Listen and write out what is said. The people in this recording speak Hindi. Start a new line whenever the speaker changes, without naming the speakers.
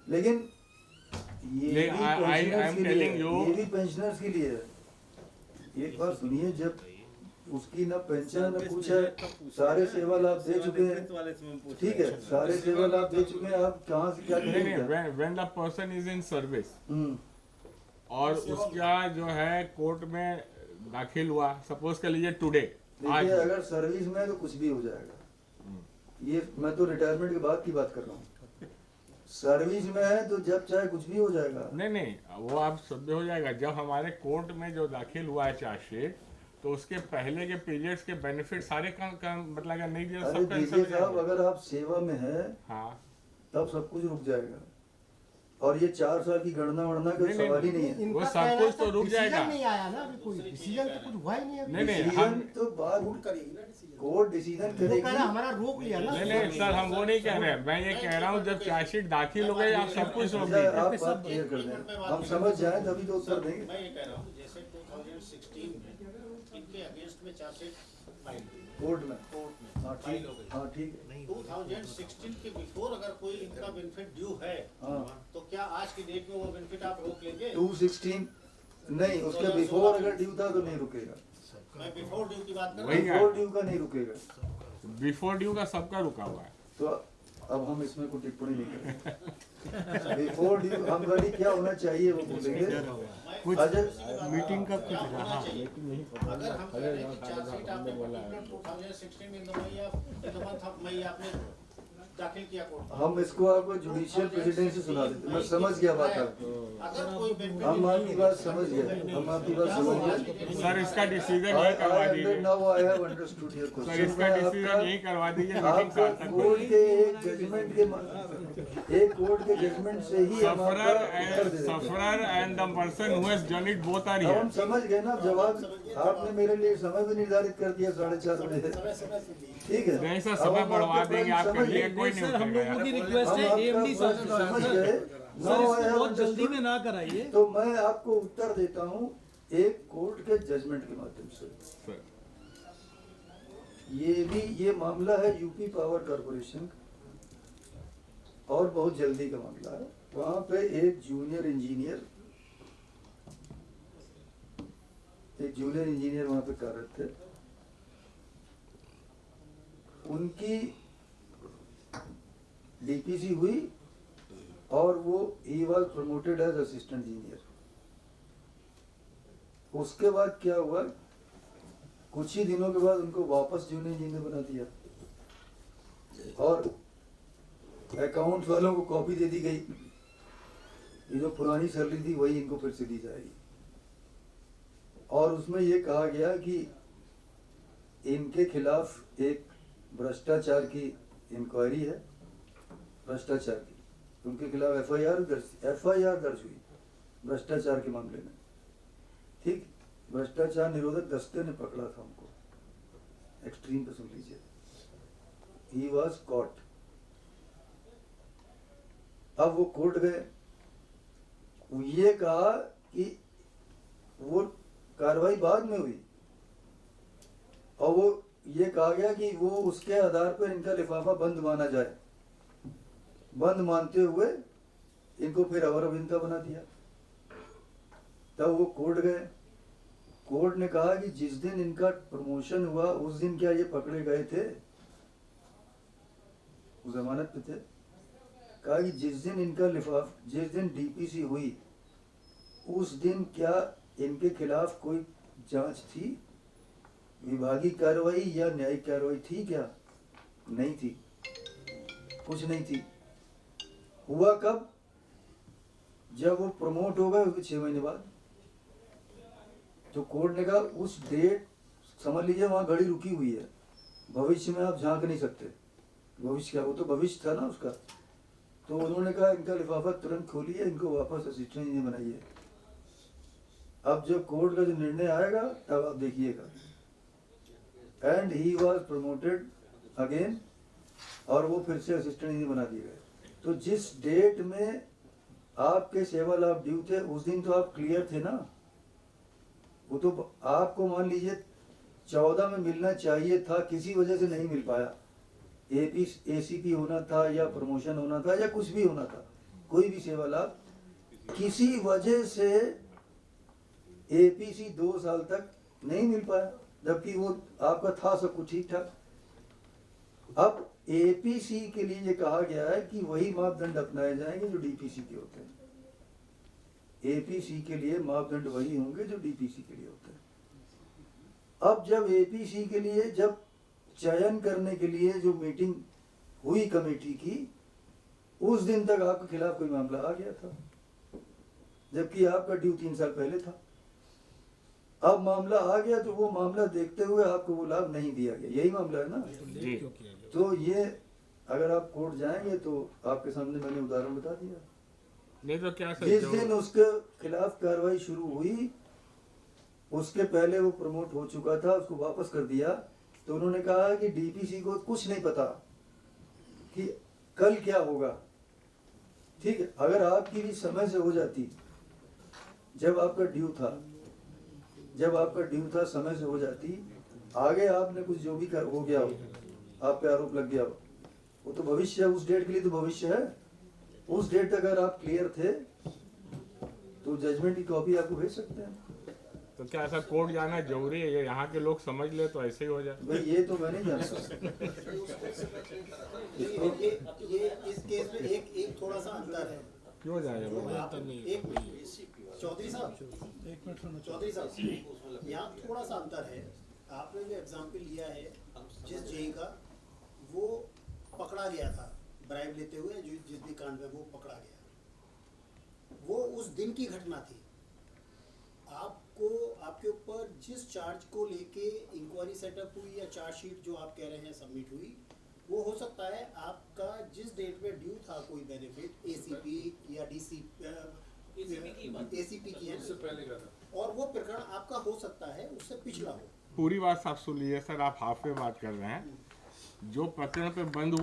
लेकिन ये भी पेंशनर्स के लिए है,
you,
ये भी पेंशनर्स के लिए है। एक बार सुनिए, जब उसकी ना पेंशन न कुछ है, सारे सेवा लाभ दे चुके हैं, ठीक है, सारे सेवा लाभ दे चुके हैं, आप कहाँ से क्या
नहीं
करेंगे?
when the person is in service
हम्म,
और उसका जो है कोर्ट में दाखिल हुआ, सपोज कर लीजिए टुडे, आज
देखिए अगर सर्विस में है तो कुछ भी हो जाएगा। ये मैं तो रिटायरमेंट के बाद की बात कर रहा हूँ। सर्विस में है तो जब चाहे कुछ भी हो जाएगा।
नहीं वो आप सब हो जाएगा। जब हमारे कोर्ट में जो दाखिल हुआ है चार्जशीट, तो उसके पहले के पीरियड्स के बेनिफिट सारे का मतलब अगर नहीं दिया
अरे
सब
देखिए
कैंसिल हो
साहब,
जाएंगे।
अगर आप सेवा में है
हाँ
तब सब कुछ रुक जाएगा, और ये 4 साल की गणना वणना का
नहीं,
सवाल ही नहीं है।
वो सब कुछ तो रुक जाएगा।
नहीं आया ना अभी, कोई डिसीजन तो कुछ हुआ ही नहीं अभी।
नहीं
डिसीजन
हम
तो बाद कोर्ट डिसीजन
वो कह
करेगी।
रहा हमारा रोक लिया ना।
नहीं सर, हम वो नहीं कह रहे हैं। मैं ये कह रहा हूँ जब चार्जशीट दाखिल हो गई आप सब कुछ रोक
अच्छा,
दीजिए।
आप बात क्लियर कर दें, हम समझ जाए तभी तो उत्तर देंगे।
मैं ये कह रहा हूँ, जैसे 2016 में इनके अगेंस्ट में चार्जशीट फाइल हुई
कोर्ट में।
कोर्ट में,
हाँ
फाइल
ठीक,
हो गई।
हाँ ठीक है।
2016 के बिफोर अगर कोई इनका बेनिफिट ड्यू है,
हाँ।
तो क्या आज की डेट में वो बेनिफिट आप रोक लेंगे?
216 नहीं, उसके बिफोर अगर ड्यू था तो नहीं रुकेगा।
मैं बिफोर ड्यू की बात कर
वही
रहा हूँ।
बिफोर ड्यू का नहीं रुकेगा।
बिफोर ड्यू का सबका रुका हुआ है।
तो अब हम इसमें कोई टिप्पणी नहीं करेंगे। बिफोर ड्यू हम वाली क्या होना चाहिए वो बोलेंगे।
कुछ
अजय
मीटिंग का कुछ
होना चाहिए। अगर हम कह रहे हैं कि चार्जशीट आपने 2016 in the month of May आपने दाखिल किया कोर्ट में।
हम इसको आपको जुडिशियल प्रेसिडेंट से सुना देते। मैं समझ गया बात आपकी,
अगर कोई बेनिफिट
हम आपकी बात समझ गए, हम आपकी बात समझ गए।
सर इसका डिसीजन यही करवा दीजिए।
Now I have understood your
sir
question.
इसका डिसीजन यही करवा दीजिए। मीटिंग
आपका
सार्थक
कोर्ट
होगी।
के एक जजमेंट के एक कोर्ट के जजमेंट से ही हम आपका उत्तर दे देते हैं।
Sufferer and the person who has done it both are
अब हम
हियर।
समझ गए ना जवाब। आपने मेरे लिए समय भी निर्धारित कर दिया 4:30 बजे।
समय समय से दी।
ठीक है,
नहीं सर,
अब
समय
हम
बढ़वा
आपके
देंगे
प्रश्न
आपके
समझ
लिए,
गए।
कोई नहीं
सर हम
उठेगा
लोगों की
यार।
रिक्वेस्ट
हम
है
आपका
एएमडी सर
प्रश्न
का
समझ
सर
गए।
सर
Now I
इसको
have
बहुत जल्दी
understood।
में ना कराइए।
तो मैं आपको उत्तर देता हूँ एक कोर्ट के जजमेंट के माध्यम से।
सर
ये मामला है यूपी पावर कॉर्पोरेशन, और बहुत जल्दी का मामला है। वहाँ पे एक जूनियर इंजीनियर वहाँ पे कार्यरत थे। उनकी डीपीसी हुई और वो he was promoted as assistant engineer. उसके बाद क्या हुआ, कुछ ही दिनों के बाद उनको वापस जूनियर इंजीनियर बना दिया, और अकाउंट वालों को कॉपी दे दी गई, ये जो पुरानी सैलरी थी वही इनको फिर से दी जाएगी। और उसमें ये कहा गया कि इनके खिलाफ एक भ्रष्टाचार की इंक्वायरी है, भ्रष्टाचार की, उनके खिलाफ एफआईआर दर्ज हुई भ्रष्टाचार के मामले में। ठीक, भ्रष्टाचार निरोधक दस्ते ने पकड़ा था उनको। एक्सट्रीम पे सुन लीजिए, ही वॉज कॉट। अब वो कोर्ट गए, ये कहा कि वो कार्रवाई बाद में हुई, और वो ये कहा गया कि वो उसके आधार पर इनका लिफाफा बंद माना जाए। बंद मानते हुए इनको फिर अवर अभियंता बना दिया। तब वो कोर्ट गए, कोर्ट ने कहा कि जिस दिन इनका प्रमोशन हुआ उस दिन क्या ये पकड़े गए थे? वो जमानत पे थे। कहा कि जिस दिन डीपीसी हुई उस दिन क्या इनके खिलाफ कोई जांच थी, विभागीय कार्रवाई या न्यायिक कार्रवाई थी क्या? नहीं थी, कुछ नहीं थी। हुआ कब? जब वो प्रमोट हो गए उसके 6 महीने बाद। तो कोर्ट ने कहा उस डेट समझ लीजिए वहां घड़ी रुकी हुई है, भविष्य में आप झांक नहीं सकते। भविष्य क्या, वो तो भविष्य था ना उसका। तो उन्होंने कहा इनका लिफाफा तुरंत खोलिए, इनको वापस असिस्टेंट इंजीनियर बनाइए। अब जब कोर्ट का जो निर्णय आएगा तब आप देखिएगा। And he was promoted again, और वो फिर से असिस्टेंट इंजीनियर बना दिए गए। तो जिस डेट में आपके सेवा लाभ ड्यू थे उस दिन तो आप क्लियर थे ना। वो तो आपको मान लीजिए 14 में मिलना चाहिए था, किसी वजह से नहीं मिल पाया। एसीपी होना था या प्रमोशन होना था या कुछ भी होना था, कोई भी सेवा लाभ किसी वजह से एपीसी 2 साल तक नहीं मिल पाया, जबकि वो आपका था सब कुछ ठीक ठाक। अब एपीसी के लिए ये कहा गया है कि वही मापदंड अपनाए जाएंगे जो डीपीसी के होते हैं। एपीसी के लिए मापदंड वही होंगे जो डीपीसी के लिए होते हैं। अब जब एपीसी के लिए जब चयन करने के लिए जो मीटिंग हुई कमेटी की, उस दिन तक आपके खिलाफ कोई मामला आ गया था, जबकि आपका ड्यू 3 साल पहले था। अब मामला आ गया तो वो मामला देखते हुए आपको वो लाभ नहीं दिया गया, यही मामला है ना।
जी।
तो ये अगर आप कोर्ट जाएंगे तो आपके सामने मैंने उदाहरण बता दिया।
नहीं तो क्या सर,
जिस दिन उसके खिलाफ कार्रवाई शुरू हुई उसके पहले वो प्रमोट हो चुका था, उसको वापस कर दिया। तो उन्होंने कहा कि डीपीसी को कुछ नहीं पता कि कल क्या होगा। ठीक है, अगर आपकी भी समय से हो जाती, जब आपका ड्यू था समय से हो जाती, आगे आपने कुछ जो भी हो गया हो, आप पे आरोप लग गया हो, वो तो भविष्य है, उस डेट के लिए तो भविष्य है। उस डेट तक अगर आप क्लियर थे तो जजमेंट की कॉपी आपको भेज सकते हैं।
तो क्या ऐसा कोर्ट जाना जरूरी है? ये यहाँ के लोग समझ ले तो ऐसे ही हो जाए।
भाई ये तो मैं नहीं जानता।
ये इस केस में एक थोड़ा सा अंतर है।
क्यों जाए?
चौधरी साहब, यहाँ थोड़ा सा अंतर है। आपने जो एग्जाम्पल लिया है जिस जेई का, वो पकड़ा गया था ब्राइब लेते हुए, जिस भी कांड में वो पकड़ा गया, वो उस दिन की घटना थी। आपको आपके ऊपर जिस चार्ज को लेके इंक्वायरी सेटअप हुई या चार्जशीट जो आप कह रहे हैं सबमिट हुई, वो हो सकता है आपका जिस डेट में ड्यू था कोई बेनिफिट एसीपी या एसीपी की है, और वो प्रकरण आपका हो सकता है उससे पिछला हो।
पूरी बात आप सुन लीजिए सर, आप हाफ में बात कर रहे हैं। जो प्रकरण पे बंद